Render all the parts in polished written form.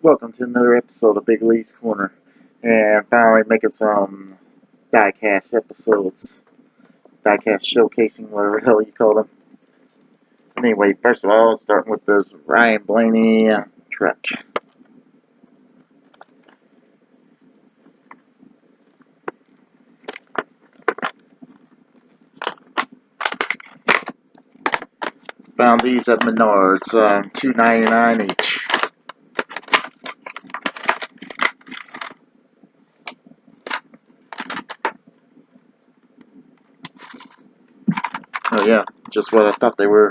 Welcome to another episode of Big Lee's Corner. And finally making some diecast episodes. Diecast showcasing, whatever the hell you call them. Anyway, first of all, starting with this Ryan Blaney truck. Found these at Menards, $2.99 each. Oh yeah, just what I thought they were.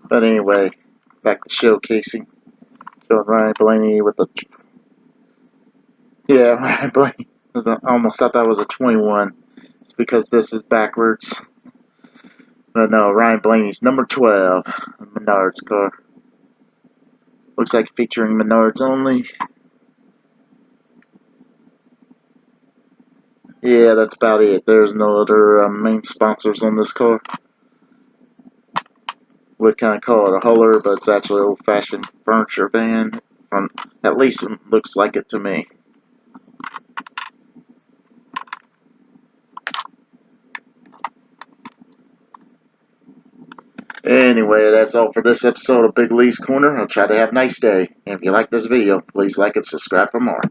But anyway, back to showcasing. Showing Ryan Blaney with the... Yeah, Ryan Blaney. I almost thought that was a 21. It's because this is backwards. But no, Ryan Blaney's number 12. A Menards car. Looks like featuring Menards only. Yeah, that's about it. There's no other main sponsors on this car. Would kind of call it a hauler, but it's actually an old-fashioned furniture van. At least it looks like it to me. Anyway, that's all for this episode of Big Lee's Corner. I'll try to have a nice day. And if you like this video, please like and subscribe for more.